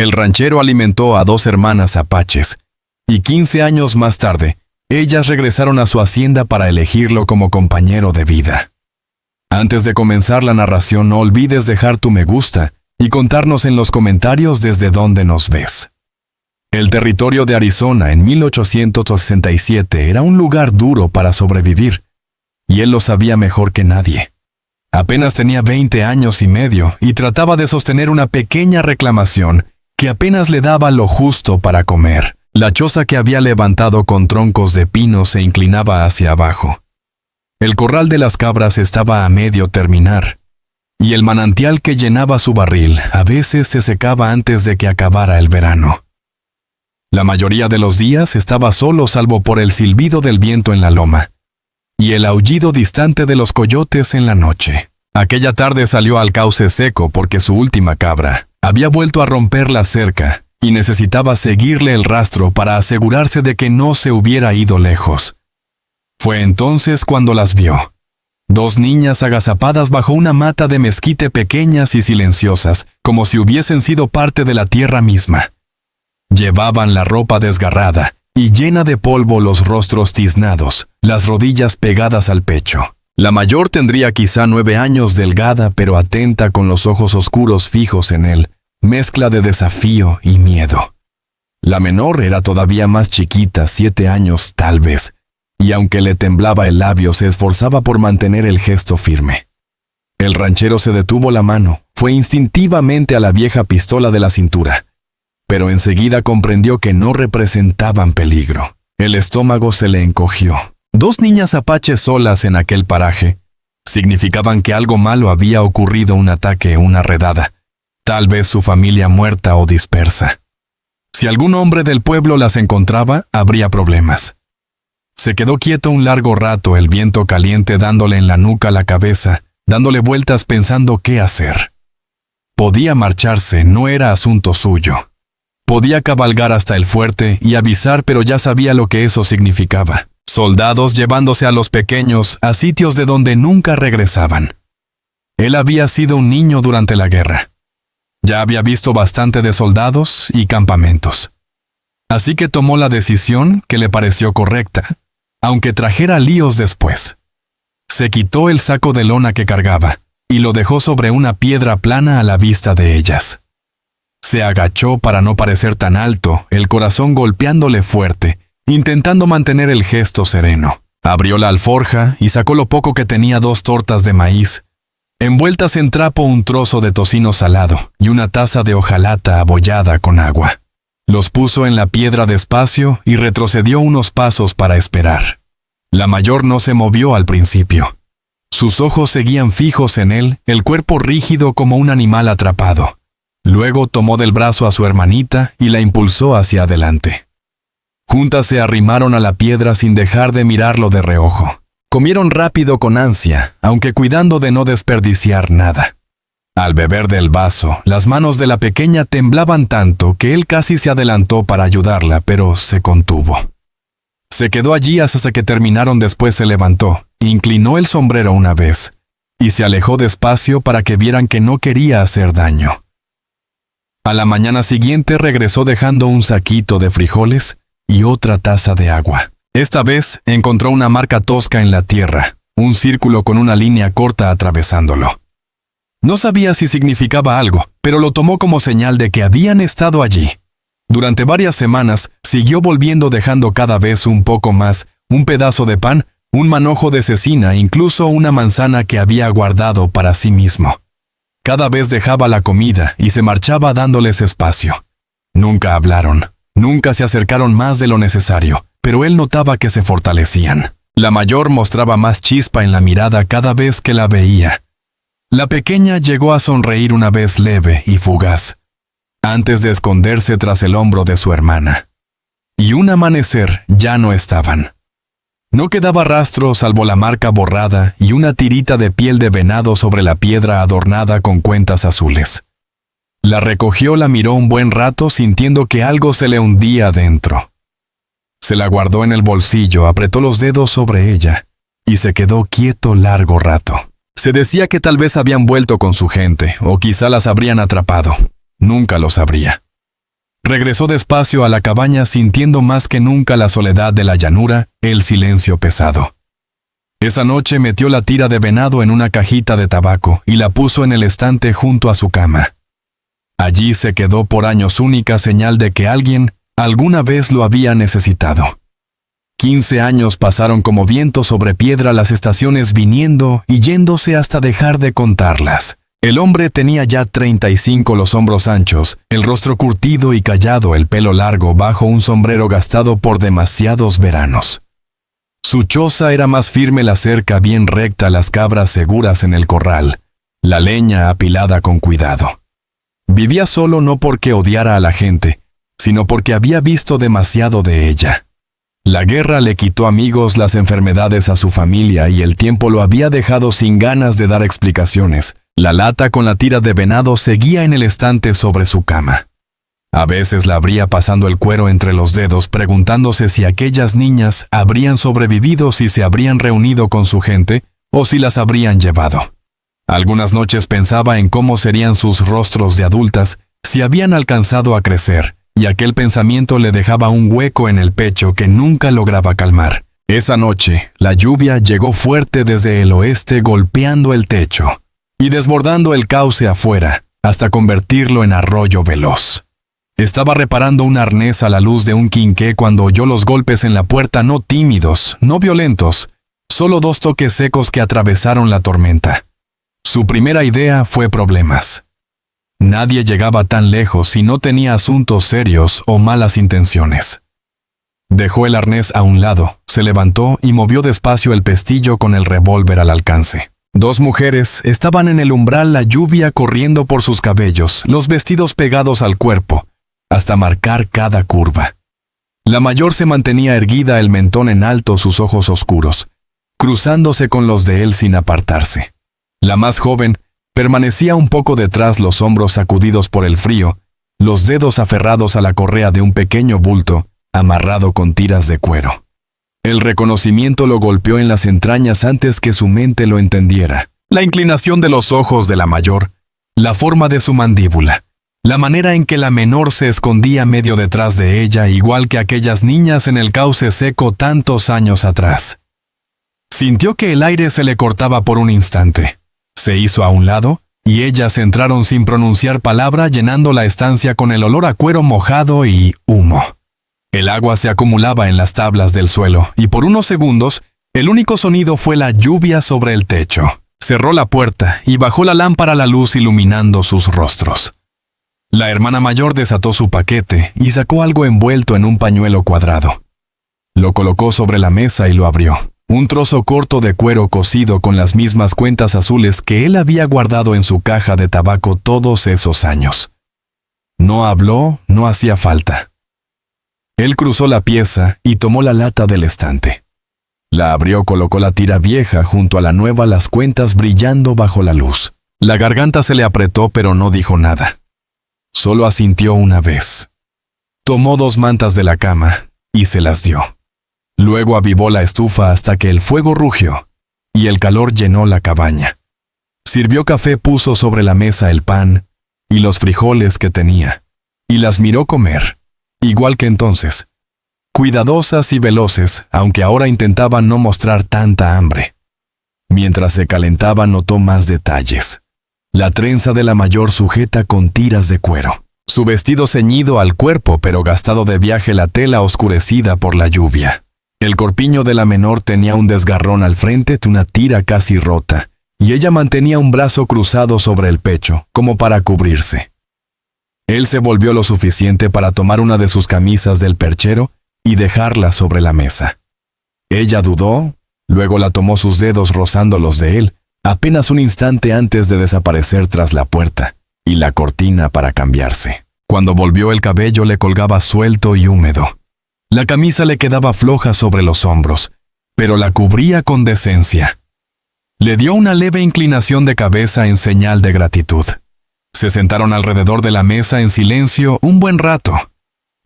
El ranchero alimentó a 2 hermanas apaches, y 15 años más tarde, ellas regresaron a su hacienda para elegirlo como compañero de vida. Antes de comenzar la narración, no olvides dejar tu me gusta y contarnos en los comentarios desde dónde nos ves. El territorio de Arizona en 1867 era un lugar duro para sobrevivir, y él lo sabía mejor que nadie. Apenas tenía 20 años y medio y trataba de sostener una pequeña reclamación que apenas le daba lo justo para comer. La choza que había levantado con troncos de pino se inclinaba hacia abajo. El corral de las cabras estaba a medio terminar, y el manantial que llenaba su barril a veces se secaba antes de que acabara el verano. La mayoría de los días estaba solo salvo por el silbido del viento en la loma y el aullido distante de los coyotes en la noche. Aquella tarde salió al cauce seco porque su última cabra había vuelto a romper la cerca y necesitaba seguirle el rastro para asegurarse de que no se hubiera ido lejos. Fue entonces cuando las vio. 2 niñas agazapadas bajo una mata de mezquite, pequeñas y silenciosas, como si hubiesen sido parte de la tierra misma. Llevaban la ropa desgarrada y llena de polvo, los rostros tiznados, las rodillas pegadas al pecho. La mayor tendría quizá 9 años, delgada pero atenta, con los ojos oscuros fijos en él, mezcla de desafío y miedo. La menor era todavía más chiquita, 7 años tal vez, y aunque le temblaba el labio, se esforzaba por mantener el gesto firme. El ranchero se detuvo la mano, fue instintivamente a la vieja pistola de la cintura, pero enseguida comprendió que no representaban peligro. El estómago se le encogió. 2 niñas apaches solas en aquel paraje significaban que algo malo había ocurrido, un ataque, una redada, tal vez su familia muerta o dispersa. Si algún hombre del pueblo las encontraba, habría problemas. Se quedó quieto un largo rato, el viento caliente dándole en la nuca la cabeza, dándole vueltas pensando qué hacer. Podía marcharse, no era asunto suyo. Podía cabalgar hasta el fuerte y avisar, pero ya sabía lo que eso significaba. Soldados llevándose a los pequeños a sitios de donde nunca regresaban. Él había sido un niño durante la guerra. Ya había visto bastante de soldados y campamentos. Así que tomó la decisión que le pareció correcta, aunque trajera líos después. Se quitó el saco de lona que cargaba y lo dejó sobre una piedra plana a la vista de ellas. Se agachó para no parecer tan alto, el corazón golpeándole fuerte, intentando mantener el gesto sereno. Abrió la alforja y sacó lo poco que tenía: 2 tortas de maíz, envueltas en trapo, un trozo de tocino salado y una taza de hojalata abollada con agua. Los puso en la piedra despacio y retrocedió unos pasos para esperar. La mayor no se movió al principio. Sus ojos seguían fijos en él, el cuerpo rígido como un animal atrapado. Luego tomó del brazo a su hermanita y la impulsó hacia adelante. Juntas se arrimaron a la piedra sin dejar de mirarlo de reojo. Comieron rápido, con ansia, aunque cuidando de no desperdiciar nada. Al beber del vaso, las manos de la pequeña temblaban tanto que él casi se adelantó para ayudarla, pero se contuvo. Se quedó allí hasta que terminaron. Después se levantó, inclinó el sombrero una vez y se alejó despacio para que vieran que no quería hacer daño. A la mañana siguiente regresó dejando un saquito de frijoles y otra taza de agua. Esta vez encontró una marca tosca en la tierra, un círculo con una línea corta atravesándolo. No sabía si significaba algo, pero lo tomó como señal de que habían estado allí. Durante varias semanas siguió volviendo, dejando cada vez un poco más, un pedazo de pan, un manojo de cecina, incluso una manzana que había guardado para sí mismo. Cada vez dejaba la comida y se marchaba dándoles espacio. Nunca hablaron, nunca se acercaron más de lo necesario, pero él notaba que se fortalecían. La mayor mostraba más chispa en la mirada cada vez que la veía. La pequeña llegó a sonreír una vez leve y fugaz, antes de esconderse tras el hombro de su hermana. Y un amanecer ya no estaban. No quedaba rastro salvo la marca borrada y una tirita de piel de venado sobre la piedra adornada con cuentas azules. La recogió, la miró un buen rato sintiendo que algo se le hundía adentro. Se la guardó en el bolsillo, apretó los dedos sobre ella y se quedó quieto largo rato. Se decía que tal vez habían vuelto con su gente o quizá las habrían atrapado. Nunca lo sabría. Regresó despacio a la cabaña sintiendo más que nunca la soledad de la llanura, el silencio pesado. Esa noche metió la tira de venado en una cajita de tabaco y la puso en el estante junto a su cama. Allí se quedó por años, única señal de que alguien alguna vez lo había necesitado. 15 años pasaron como viento sobre piedra, las estaciones viniendo y yéndose hasta dejar de contarlas. El hombre tenía ya 35, los hombros anchos, el rostro curtido y callado, el pelo largo bajo un sombrero gastado por demasiados veranos. Su choza era más firme, la cerca bien recta, las cabras seguras en el corral, la leña apilada con cuidado. Vivía solo no porque odiara a la gente, sino porque había visto demasiado de ella. La guerra le quitó amigos, las enfermedades a su familia y el tiempo lo había dejado sin ganas de dar explicaciones. La lata con la tira de venado seguía en el estante sobre su cama. A veces la abría pasando el cuero entre los dedos, preguntándose si aquellas niñas habrían sobrevivido, si se habrían reunido con su gente o si las habrían llevado. Algunas noches pensaba en cómo serían sus rostros de adultas, si habían alcanzado a crecer, y aquel pensamiento le dejaba un hueco en el pecho que nunca lograba calmar. Esa noche, la lluvia llegó fuerte desde el oeste, golpeando el techo y desbordando el cauce afuera, hasta convertirlo en arroyo veloz. Estaba reparando un arnés a la luz de un quinqué cuando oyó los golpes en la puerta, no tímidos, no violentos, solo 2 toques secos que atravesaron la tormenta. Su primera idea fue problemas. Nadie llegaba tan lejos si no tenía asuntos serios o malas intenciones. Dejó el arnés a un lado, se levantó y movió despacio el pestillo con el revólver al alcance. 2 mujeres estaban en el umbral, la lluvia corriendo por sus cabellos, los vestidos pegados al cuerpo, hasta marcar cada curva. La mayor se mantenía erguida, el mentón en alto, sus ojos oscuros, cruzándose con los de él sin apartarse. La más joven permanecía un poco detrás, los hombros sacudidos por el frío, los dedos aferrados a la correa de un pequeño bulto amarrado con tiras de cuero. El reconocimiento lo golpeó en las entrañas antes que su mente lo entendiera. La inclinación de los ojos de la mayor, la forma de su mandíbula, la manera en que la menor se escondía medio detrás de ella, igual que aquellas niñas en el cauce seco tantos años atrás. Sintió que el aire se le cortaba por un instante. Se hizo a un lado, y ellas entraron sin pronunciar palabra, llenando la estancia con el olor a cuero mojado y humo. El agua se acumulaba en las tablas del suelo, y por unos segundos, el único sonido fue la lluvia sobre el techo. Cerró la puerta y bajó la lámpara a la luz, iluminando sus rostros. La hermana mayor desató su paquete y sacó algo envuelto en un pañuelo cuadrado. Lo colocó sobre la mesa y lo abrió. Un trozo corto de cuero cosido con las mismas cuentas azules que él había guardado en su caja de tabaco todos esos años. No habló, no hacía falta. Él cruzó la pieza y tomó la lata del estante. La abrió, colocó la tira vieja junto a la nueva, las cuentas brillando bajo la luz. La garganta se le apretó, pero no dijo nada. Solo asintió una vez. Tomó 2 mantas de la cama y se las dio. Luego avivó la estufa hasta que el fuego rugió y el calor llenó la cabaña. Sirvió café, puso sobre la mesa el pan y los frijoles que tenía, y las miró comer, igual que entonces, cuidadosas y veloces, aunque ahora intentaban no mostrar tanta hambre. Mientras se calentaba, notó más detalles. La trenza de la mayor sujeta con tiras de cuero. Su vestido ceñido al cuerpo, pero gastado de viaje, la tela oscurecida por la lluvia. El corpiño de la menor tenía un desgarrón al frente, una tira casi rota, y ella mantenía un brazo cruzado sobre el pecho, como para cubrirse. Él se volvió lo suficiente para tomar una de sus camisas del perchero y dejarla sobre la mesa. Ella dudó, luego la tomó, sus dedos rozando los de él, apenas un instante antes de desaparecer tras la puerta y la cortina para cambiarse. Cuando volvió, el cabello le colgaba suelto y húmedo. La camisa le quedaba floja sobre los hombros, pero la cubría con decencia. Le dio una leve inclinación de cabeza en señal de gratitud. Se sentaron alrededor de la mesa en silencio un buen rato,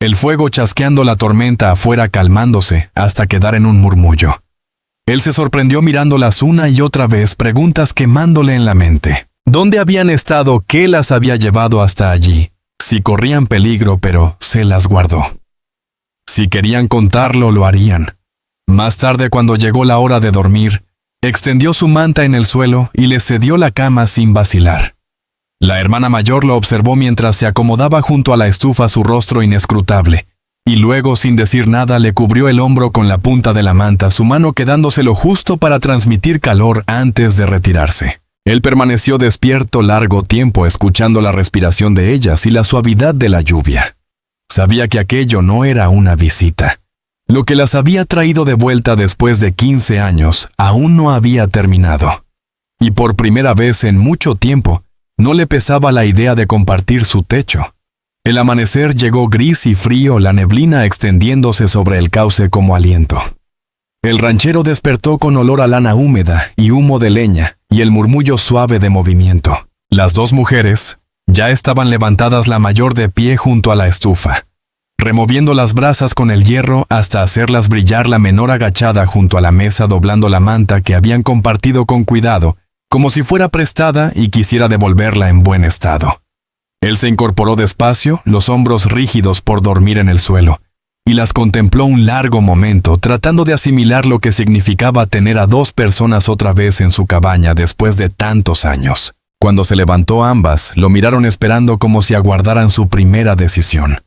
el fuego chasqueando, la tormenta afuera calmándose hasta quedar en un murmullo. Él se sorprendió mirándolas una y otra vez, preguntas quemándole en la mente. ¿Dónde habían estado? ¿Qué las había llevado hasta allí? si corrían peligro, pero se las guardó. Si querían contarlo, lo harían. Más tarde, cuando llegó la hora de dormir, extendió su manta en el suelo y le cedió la cama sin vacilar. La hermana mayor lo observó mientras se acomodaba junto a la estufa su rostro inescrutable, y luego, sin decir nada, le cubrió el hombro con la punta de la manta, su mano quedándoselo justo para transmitir calor antes de retirarse. Él permaneció despierto largo tiempo escuchando la respiración de ellas y la suavidad de la lluvia. Sabía que aquello no era una visita. Lo que las había traído de vuelta después de 15 años aún no había terminado. Y por primera vez en mucho tiempo, no le pesaba la idea de compartir su techo. El amanecer llegó gris y frío, la neblina extendiéndose sobre el cauce como aliento. El ranchero despertó con olor a lana húmeda y humo de leña y el murmullo suave de movimiento. Las dos mujeres ya estaban levantadas, la mayor de pie junto a la estufa, removiendo las brasas con el hierro hasta hacerlas brillar, la menor agachada junto a la mesa doblando la manta que habían compartido con cuidado, como si fuera prestada y quisiera devolverla en buen estado. Él se incorporó despacio, los hombros rígidos por dormir en el suelo, y las contempló un largo momento, tratando de asimilar lo que significaba tener a dos personas otra vez en su cabaña después de tantos años. Cuando se levantó, ambas lo miraron esperando como si aguardaran su primera decisión.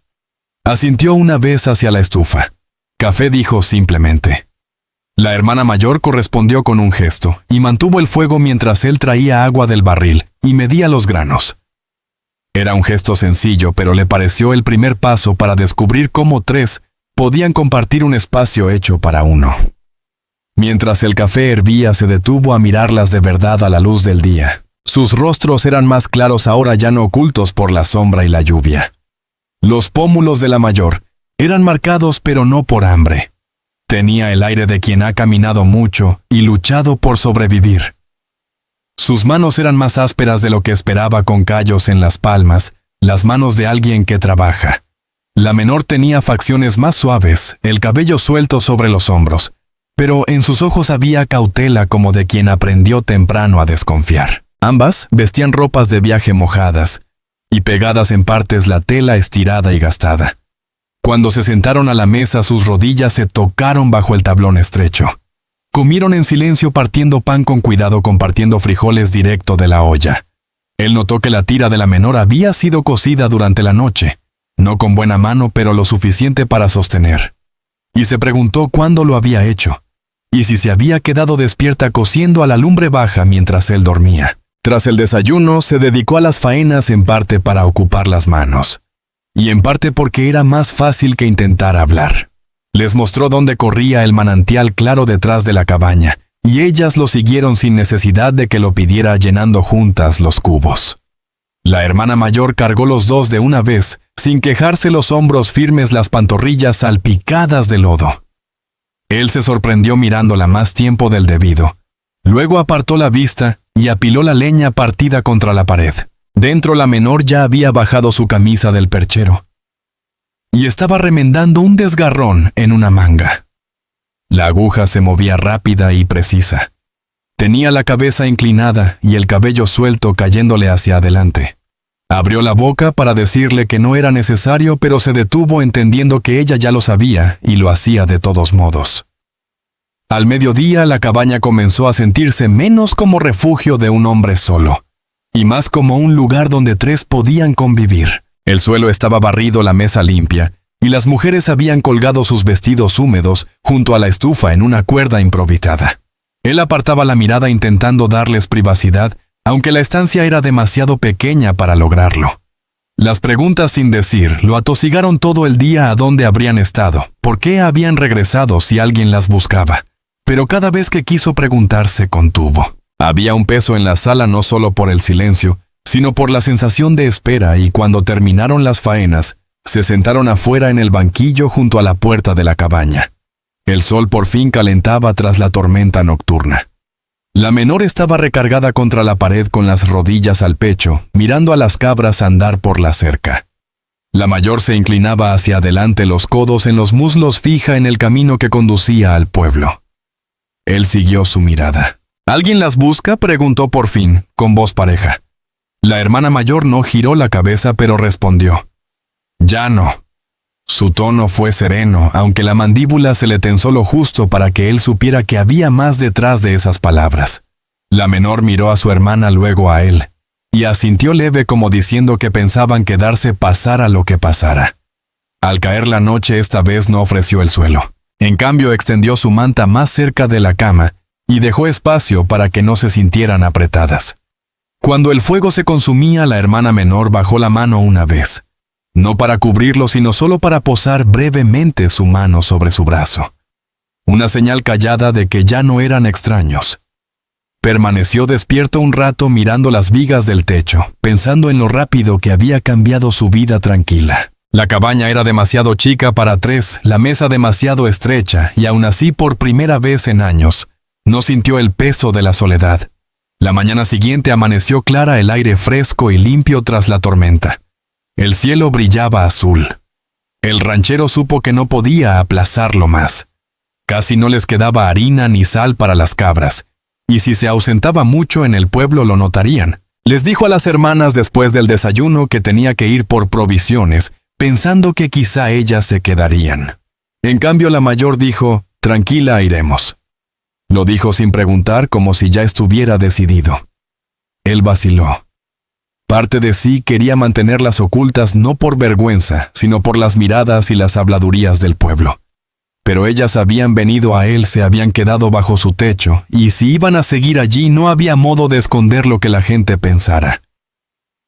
Asintió una vez hacia la estufa. Café, dijo simplemente. La hermana mayor correspondió con un gesto y mantuvo el fuego mientras él traía agua del barril y medía los granos. Era un gesto sencillo, pero le pareció el primer paso para descubrir cómo tres podían compartir un espacio hecho para uno. Mientras el café hervía, se detuvo a mirarlas de verdad a la luz del día. Sus rostros eran más claros ahora, ya no ocultos por la sombra y la lluvia. Los pómulos de la mayor eran marcados, pero no por hambre. Tenía el aire de quien ha caminado mucho y luchado por sobrevivir. Sus manos eran más ásperas de lo que esperaba, con callos en las palmas, las manos de alguien que trabaja. La menor tenía facciones más suaves, el cabello suelto sobre los hombros, pero en sus ojos había cautela, como de quien aprendió temprano a desconfiar. Ambas vestían ropas de viaje mojadas, y pegadas en partes la tela estirada y gastada. Cuando se sentaron a la mesa, sus rodillas se tocaron bajo el tablón estrecho. Comieron en silencio, partiendo pan con cuidado, compartiendo frijoles directo de la olla. Él notó que la tira de la menor había sido cocida durante la noche, no con buena mano, pero lo suficiente para sostener. Y se preguntó cuándo lo había hecho, y si se había quedado despierta cociendo a la lumbre baja mientras él dormía. Tras el desayuno, se dedicó a las faenas, en parte para ocupar las manos, y en parte porque era más fácil que intentar hablar. Les mostró dónde corría el manantial claro detrás de la cabaña, y ellas lo siguieron sin necesidad de que lo pidiera, llenando juntas los cubos. La hermana mayor cargó los dos de una vez, sin quejarse, los hombros firmes, las pantorrillas salpicadas de lodo. Él se sorprendió mirándola más tiempo del debido. Luego apartó la vista y apiló la leña partida contra la pared. Dentro, la menor ya había bajado su camisa del perchero y estaba remendando un desgarrón en una manga. La aguja se movía rápida y precisa. Tenía la cabeza inclinada y el cabello suelto cayéndole hacia adelante. Abrió la boca para decirle que no era necesario, pero se detuvo, entendiendo que ella ya lo sabía y lo hacía de todos modos. Al mediodía, la cabaña comenzó a sentirse menos como refugio de un hombre solo, y más como un lugar donde tres podían convivir. El suelo estaba barrido, la mesa limpia, y las mujeres habían colgado sus vestidos húmedos junto a la estufa en una cuerda improvisada. Él apartaba la mirada intentando darles privacidad, aunque la estancia era demasiado pequeña para lograrlo. Las preguntas sin decir lo atosigaron todo el día: a dónde habrían estado, por qué habían regresado si alguien las buscaba. Pero cada vez que quiso preguntar, se contuvo. Había un peso en la sala, no solo por el silencio, sino por la sensación de espera, y cuando terminaron las faenas, se sentaron afuera en el banquillo junto a la puerta de la cabaña. El sol por fin calentaba tras la tormenta nocturna. La menor estaba recargada contra la pared con las rodillas al pecho, mirando a las cabras andar por la cerca. La mayor se inclinaba hacia adelante, los codos en los muslos, fija en el camino que conducía al pueblo. Él siguió su mirada. ¿Alguien las busca?, preguntó por fin, con voz pareja. La hermana mayor no giró la cabeza, pero respondió: «Ya no». Su tono fue sereno, aunque la mandíbula se le tensó lo justo para que él supiera que había más detrás de esas palabras. La menor miró a su hermana, luego a él, y asintió leve como diciendo que pensaban quedarse pasara lo que pasara. Al caer la noche, esta vez no ofreció el suelo. En cambio, extendió su manta más cerca de la cama y dejó espacio para que no se sintieran apretadas. Cuando el fuego se consumía, la hermana menor bajó la mano una vez, no para cubrirlo, sino solo para posar brevemente su mano sobre su brazo. Una señal callada de que ya no eran extraños. Permaneció despierto un rato mirando las vigas del techo, pensando en lo rápido que había cambiado su vida tranquila. La cabaña era demasiado chica para tres, la mesa demasiado estrecha, y aún así, por primera vez en años, no sintió el peso de la soledad. La mañana siguiente amaneció clara, el aire fresco y limpio tras la tormenta. El cielo brillaba azul. El ranchero supo que no podía aplazarlo más. Casi no les quedaba harina ni sal para las cabras, y si se ausentaba mucho en el pueblo lo notarían. Les dijo a las hermanas después del desayuno que tenía que ir por provisiones, pensando que quizá ellas se quedarían. En cambio, la mayor dijo: «Tranquila, iremos». Lo dijo sin preguntar, como si ya estuviera decidido. Él vaciló. Parte de sí quería mantenerlas ocultas no por vergüenza, sino por las miradas y las habladurías del pueblo. Pero ellas habían venido a él, se habían quedado bajo su techo, y si iban a seguir allí no había modo de esconder lo que la gente pensara.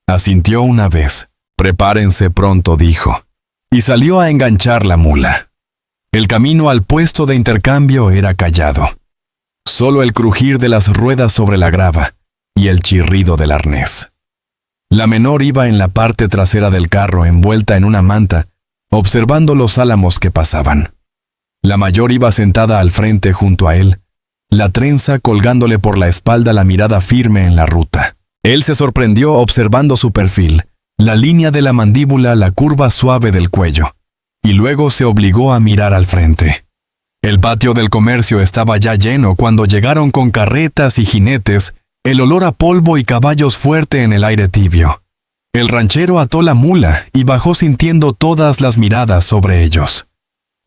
Asintió una vez. «Prepárense pronto», dijo, y salió a enganchar la mula. El camino al puesto de intercambio era callado. Solo el crujir de las ruedas sobre la grava y el chirrido del arnés. La menor iba en la parte trasera del carro, envuelta en una manta, observando los álamos que pasaban. La mayor iba sentada al frente junto a él, la trenza colgándole por la espalda, la mirada firme en la ruta. Él se sorprendió observando su perfil, la línea de la mandíbula, la curva suave del cuello, y luego se obligó a mirar al frente. El patio del comercio estaba ya lleno cuando llegaron con carretas y jinetes, el olor a polvo y caballos fuerte en el aire tibio. El ranchero ató la mula y bajó sintiendo todas las miradas sobre ellos.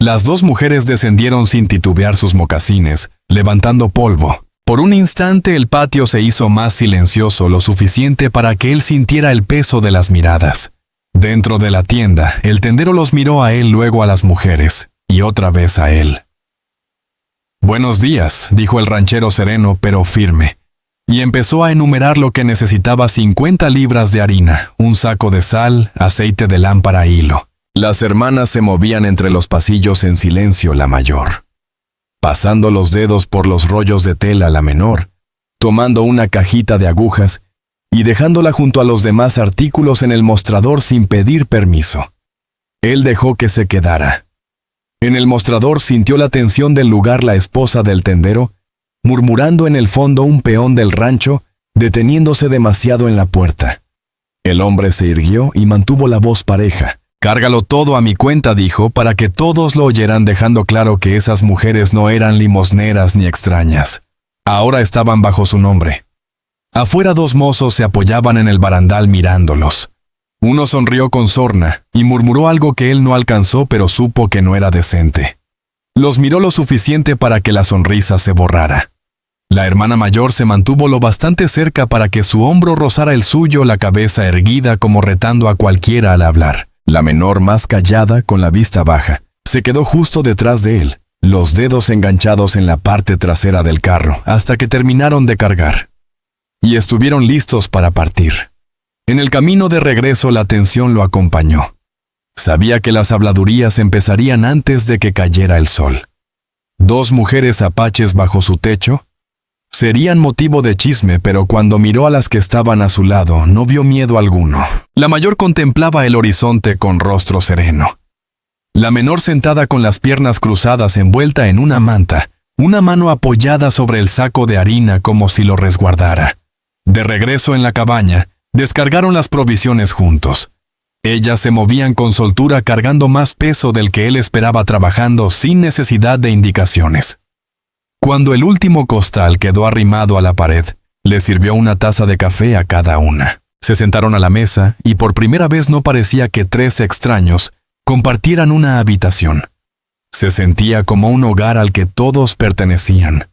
Las dos mujeres descendieron sin titubear sus mocasines, levantando polvo. Por un instante el patio se hizo más silencioso, lo suficiente para que él sintiera el peso de las miradas. Dentro de la tienda, el tendero los miró a él, luego a las mujeres, y otra vez a él. «Buenos días», dijo el ranchero sereno pero firme, y empezó a enumerar lo que necesitaba: 50 libras de harina, un saco de sal, aceite de lámpara e hilo. Las hermanas se movían entre los pasillos en silencio, la mayor, pasando los dedos por los rollos de tela, la menor, tomando una cajita de agujas y dejándola junto a los demás artículos en el mostrador sin pedir permiso. Él dejó que se quedara. En el mostrador sintió la tensión del lugar la esposa del tendero, murmurando en el fondo un peón del rancho, deteniéndose demasiado en la puerta. El hombre se irguió y mantuvo la voz pareja. «Cárgalo todo a mi cuenta», dijo, para que todos lo oyeran, dejando claro que esas mujeres no eran limosneras ni extrañas. Ahora estaban bajo su nombre. Afuera dos mozos se apoyaban en el barandal mirándolos. Uno sonrió con sorna y murmuró algo que él no alcanzó, pero supo que no era decente. Los miró lo suficiente para que la sonrisa se borrara. La hermana mayor se mantuvo lo bastante cerca para que su hombro rozara el suyo, la cabeza erguida como retando a cualquiera al hablar. La menor, más callada, con la vista baja, se quedó justo detrás de él, los dedos enganchados en la parte trasera del carro, hasta que terminaron de cargar. Y estuvieron listos para partir. En el camino de regreso la tensión lo acompañó. Sabía que las habladurías empezarían antes de que cayera el sol. Dos mujeres apaches bajo su techo serían motivo de chisme, pero cuando miró a las que estaban a su lado, no vio miedo alguno. La mayor contemplaba el horizonte con rostro sereno. La menor, sentada con las piernas cruzadas, envuelta en una manta, una mano apoyada sobre el saco de harina como si lo resguardara. De regreso en la cabaña, descargaron las provisiones juntos. Ellas se movían con soltura, cargando más peso del que él esperaba, trabajando sin necesidad de indicaciones. Cuando el último costal quedó arrimado a la pared, le sirvió una taza de café a cada una. Se sentaron a la mesa y por primera vez no parecía que tres extraños compartieran una habitación. Se sentía como un hogar al que todos pertenecían.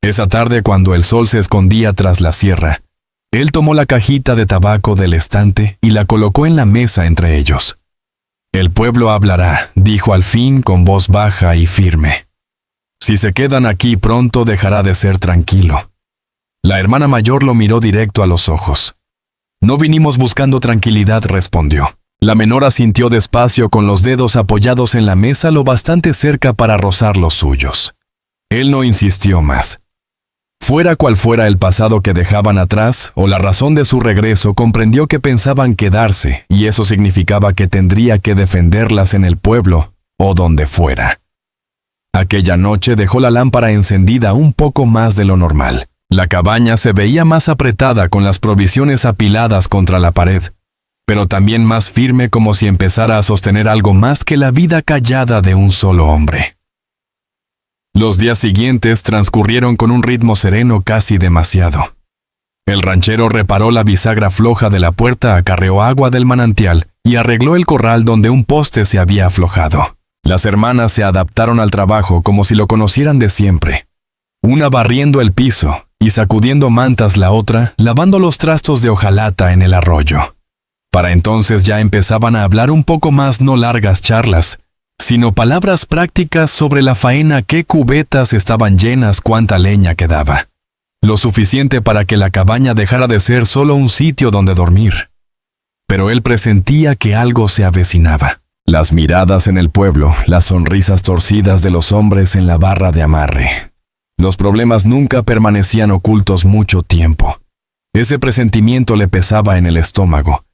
Esa tarde, cuando el sol se escondía tras la sierra, él tomó la cajita de tabaco del estante y la colocó en la mesa entre ellos. «El pueblo hablará», dijo al fin con voz baja y firme. «Si se quedan aquí pronto dejará de ser tranquilo». La hermana mayor lo miró directo a los ojos. «No vinimos buscando tranquilidad», respondió. La menor asintió despacio con los dedos apoyados en la mesa lo bastante cerca para rozar los suyos. Él no insistió más. Fuera cual fuera el pasado que dejaban atrás o la razón de su regreso, comprendió que pensaban quedarse, y eso significaba que tendría que defenderlas en el pueblo o donde fuera. Aquella noche dejó la lámpara encendida un poco más de lo normal. La cabaña se veía más apretada con las provisiones apiladas contra la pared, pero también más firme, como si empezara a sostener algo más que la vida callada de un solo hombre. Los días siguientes transcurrieron con un ritmo sereno casi demasiado. El ranchero reparó la bisagra floja de la puerta, acarreó agua del manantial y arregló el corral donde un poste se había aflojado. Las hermanas se adaptaron al trabajo como si lo conocieran de siempre. Una barriendo el piso y sacudiendo mantas, la otra lavando los trastos de hojalata en el arroyo. Para entonces ya empezaban a hablar un poco más, no largas charlas, sino palabras prácticas sobre la faena, qué cubetas estaban llenas, cuánta leña quedaba. Lo suficiente para que la cabaña dejara de ser solo un sitio donde dormir. Pero él presentía que algo se avecinaba. Las miradas en el pueblo, las sonrisas torcidas de los hombres en la barra de amarre. Los problemas nunca permanecían ocultos mucho tiempo. Ese presentimiento le pesaba en el estómago,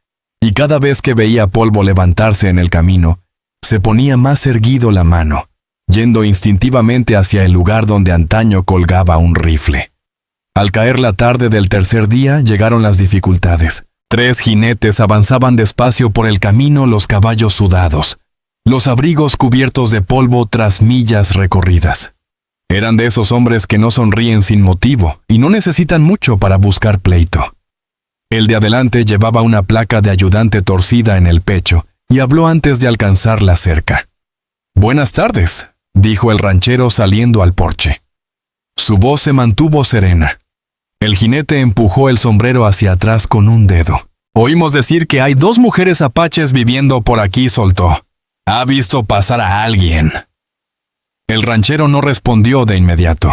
y cada vez que veía polvo levantarse en el camino, se ponía más erguido la mano, yendo instintivamente hacia el lugar donde antaño colgaba un rifle. Al caer la tarde del tercer día llegaron las dificultades. 3 jinetes avanzaban despacio por el camino, los caballos sudados, los abrigos cubiertos de polvo tras millas recorridas. Eran de esos hombres que no sonríen sin motivo y no necesitan mucho para buscar pleito. El de adelante llevaba una placa de ayudante torcida en el pecho y habló antes de alcanzar la cerca. «Buenas tardes», dijo el ranchero saliendo al porche. Su voz se mantuvo serena. El jinete empujó el sombrero hacia atrás con un dedo. «Oímos decir que hay 2 mujeres apaches viviendo por aquí», soltó. «¿Ha visto pasar a alguien?» El ranchero no respondió de inmediato.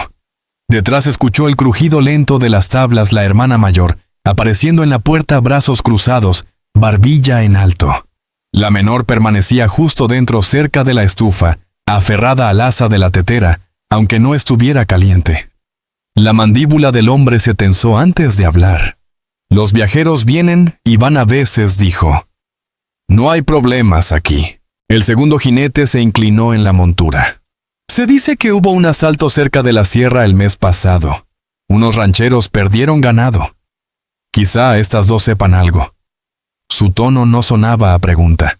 Detrás escuchó el crujido lento de las tablas, la hermana mayor, apareciendo en la puerta, brazos cruzados, barbilla en alto. La menor permanecía justo dentro, cerca de la estufa, aferrada al asa de la tetera, aunque no estuviera caliente. La mandíbula del hombre se tensó antes de hablar. «Los viajeros vienen y van a veces», dijo. «No hay problemas aquí». El segundo jinete se inclinó en la montura. «Se dice que hubo un asalto cerca de la sierra el mes pasado. Unos rancheros perdieron ganado. Quizá estas 2 sepan algo». Su tono no sonaba a pregunta.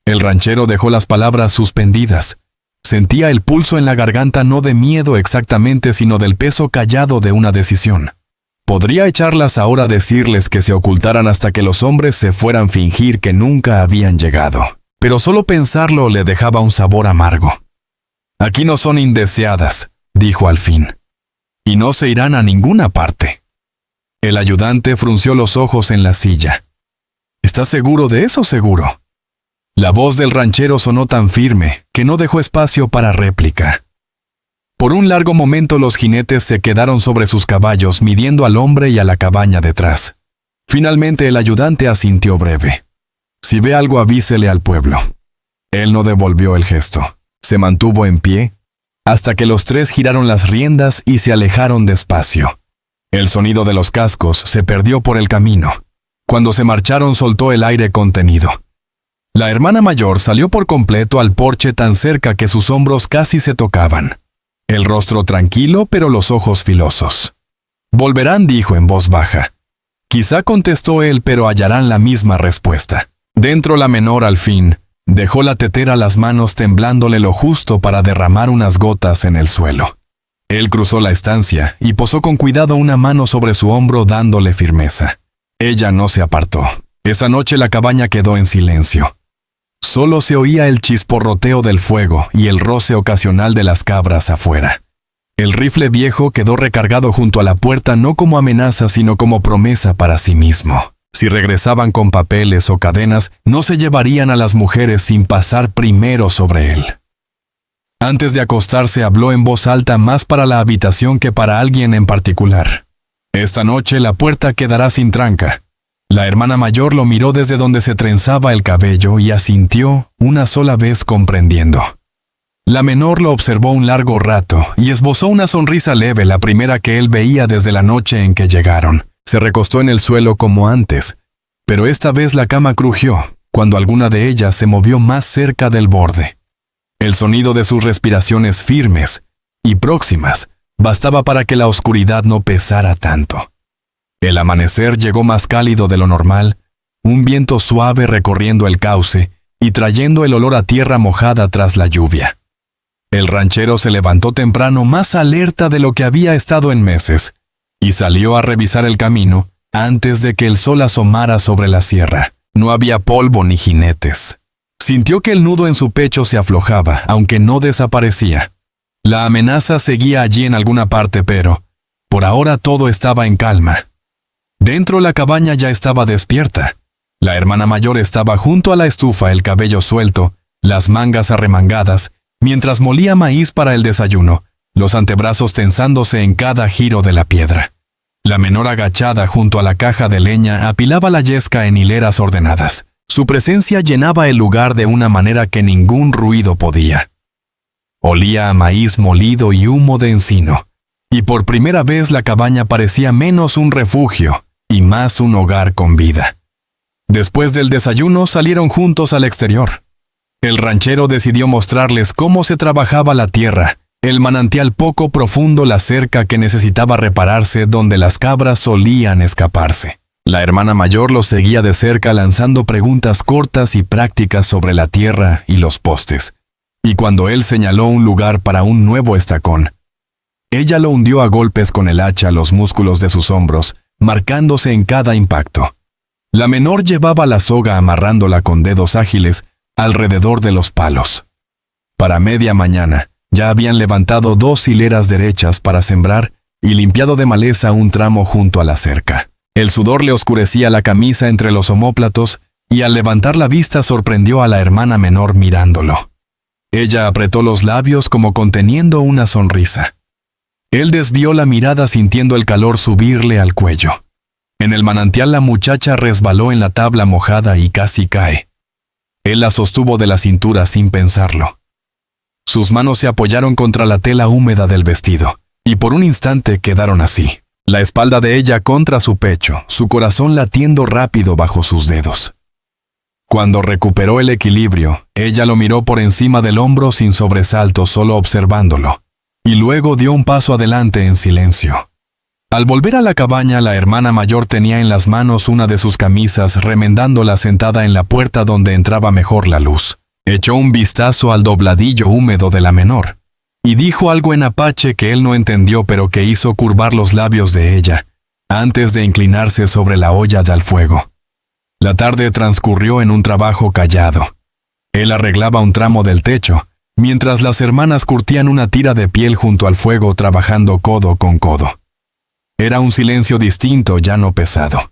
El ranchero dejó las palabras suspendidas. Sentía el pulso en la garganta, no de miedo exactamente, sino del peso callado de una decisión. Podría echarlas ahora, decirles que se ocultaran hasta que los hombres se fueran, fingir que nunca habían llegado. Pero solo pensarlo le dejaba un sabor amargo. «Aquí no son indeseadas», dijo al fin. «Y no se irán a ninguna parte». El ayudante frunció los ojos en la silla. «¿Estás seguro de eso?» «Seguro». La voz del ranchero sonó tan firme que no dejó espacio para réplica. Por un largo momento los jinetes se quedaron sobre sus caballos, midiendo al hombre y a la cabaña detrás. Finalmente el ayudante asintió breve. «Si ve algo, avísele al pueblo». Él no devolvió el gesto. Se mantuvo en pie hasta que los 3 giraron las riendas y se alejaron despacio. El sonido de los cascos se perdió por el camino. Cuando se marcharon, soltó el aire contenido. La hermana mayor salió por completo al porche, tan cerca que sus hombros casi se tocaban. El rostro tranquilo, pero los ojos filosos. «Volverán», dijo en voz baja. «Quizá», contestó él, «pero hallarán la misma respuesta». Dentro la menor al fin dejó la tetera, las manos temblándole lo justo para derramar unas gotas en el suelo. Él cruzó la estancia y posó con cuidado una mano sobre su hombro, dándole firmeza. Ella no se apartó. Esa noche la cabaña quedó en silencio. Solo se oía el chisporroteo del fuego y el roce ocasional de las cabras afuera. El rifle viejo quedó recargado junto a la puerta no como amenaza, sino como promesa para sí mismo. Si regresaban con papeles o cadenas, no se llevarían a las mujeres sin pasar primero sobre él. Antes de acostarse habló en voz alta más para la habitación que para alguien en particular. Esta noche la puerta quedará sin tranca. La hermana mayor lo miró desde donde se trenzaba el cabello y asintió una sola vez comprendiendo. La menor lo observó un largo rato y esbozó una sonrisa leve, la primera que él veía desde la noche en que llegaron. Se recostó en el suelo como antes, pero esta vez la cama crujió cuando alguna de ellas se movió más cerca del borde. El sonido de sus respiraciones firmes y próximas bastaba para que la oscuridad no pesara tanto. El amanecer llegó más cálido de lo normal, un viento suave recorriendo el cauce y trayendo el olor a tierra mojada tras la lluvia. El ranchero se levantó temprano, más alerta de lo que había estado en meses, y salió a revisar el camino antes de que el sol asomara sobre la sierra. No había polvo ni jinetes. Sintió que el nudo en su pecho se aflojaba, aunque no desaparecía. La amenaza seguía allí en alguna parte, pero por ahora todo estaba en calma. Dentro la cabaña ya estaba despierta. La hermana mayor estaba junto a la estufa, el cabello suelto, las mangas arremangadas, mientras molía maíz para el desayuno, los antebrazos tensándose en cada giro de la piedra. La menor, agachada junto a la caja de leña, apilaba la yesca en hileras ordenadas. Su presencia llenaba el lugar de una manera que ningún ruido podía. Olía a maíz molido y humo de encino, y por primera vez la cabaña parecía menos un refugio y más un hogar con vida. Después del desayuno salieron juntos al exterior. El ranchero decidió mostrarles cómo se trabajaba la tierra, el manantial poco profundo, la cerca que necesitaba repararse donde las cabras solían escaparse. La hermana mayor los seguía de cerca lanzando preguntas cortas y prácticas sobre la tierra y los postes. Y cuando él señaló un lugar para un nuevo estacón, ella lo hundió a golpes con el hacha los músculos de sus hombros, marcándose en cada impacto. La menor llevaba la soga amarrándola con dedos ágiles alrededor de los palos. Para media mañana, ya habían levantado 2 hileras derechas para sembrar y limpiado de maleza un tramo junto a la cerca. El sudor le oscurecía la camisa entre los omóplatos y al levantar la vista sorprendió a la hermana menor mirándolo. Ella apretó los labios como conteniendo una sonrisa. Él desvió la mirada sintiendo el calor subirle al cuello. En el manantial la muchacha resbaló en la tabla mojada y casi cae. Él la sostuvo de la cintura sin pensarlo. Sus manos se apoyaron contra la tela húmeda del vestido, y por un instante quedaron así. La espalda de ella contra su pecho, su corazón latiendo rápido bajo sus dedos. Cuando recuperó el equilibrio, ella lo miró por encima del hombro sin sobresalto, solo observándolo, y luego dio un paso adelante en silencio. Al volver a la cabaña, la hermana mayor tenía en las manos una de sus camisas, remendándola sentada en la puerta donde entraba mejor la luz. Echó un vistazo al dobladillo húmedo de la menor, y dijo algo en apache que él no entendió, pero que hizo curvar los labios de ella, antes de inclinarse sobre la olla del fuego. La tarde transcurrió en un trabajo callado. Él arreglaba un tramo del techo, mientras las hermanas curtían una tira de piel junto al fuego, trabajando codo con codo. Era un silencio distinto, ya no pesado.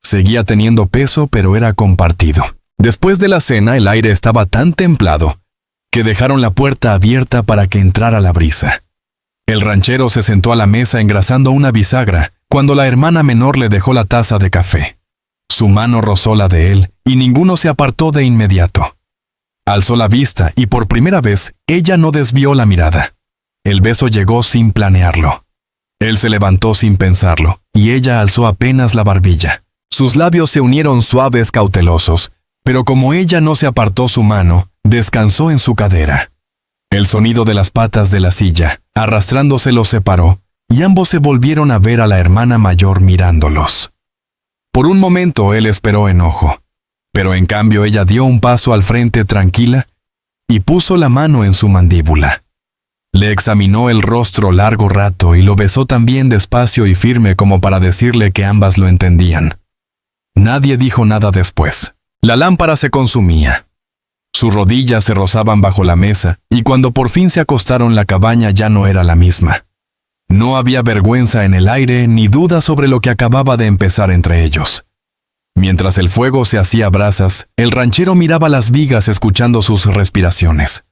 Seguía teniendo peso, pero era compartido. Después de la cena, el aire estaba tan templado que dejaron la puerta abierta para que entrara la brisa. El ranchero se sentó a la mesa engrasando una bisagra cuando la hermana menor le dejó la taza de café. Su mano rozó la de él y ninguno se apartó de inmediato. Alzó la vista y por primera vez ella no desvió la mirada. El beso llegó sin planearlo. Él se levantó sin pensarlo, y ella alzó apenas la barbilla. Sus labios se unieron suaves, cautelosos, pero como ella no se apartó su mano, descansó en su cadera. El sonido de las patas de la silla, arrastrándose, los separó, y ambos se volvieron a ver a la hermana mayor mirándolos. Por un momento él esperó enojo, pero en cambio ella dio un paso al frente tranquila y puso la mano en su mandíbula. Le examinó el rostro largo rato y lo besó también despacio y firme como para decirle que ambas lo entendían. Nadie dijo nada después. La lámpara se consumía. Sus rodillas se rozaban bajo la mesa, y cuando por fin se acostaron, la cabaña ya no era la misma. No había vergüenza en el aire ni duda sobre lo que acababa de empezar entre ellos. Mientras el fuego se hacía brasas, el ranchero miraba las vigas escuchando sus respiraciones.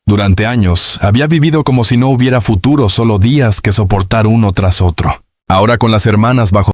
Durante años, había vivido como si no hubiera futuro, solo días que soportar uno tras otro. Ahora, con las hermanas bajo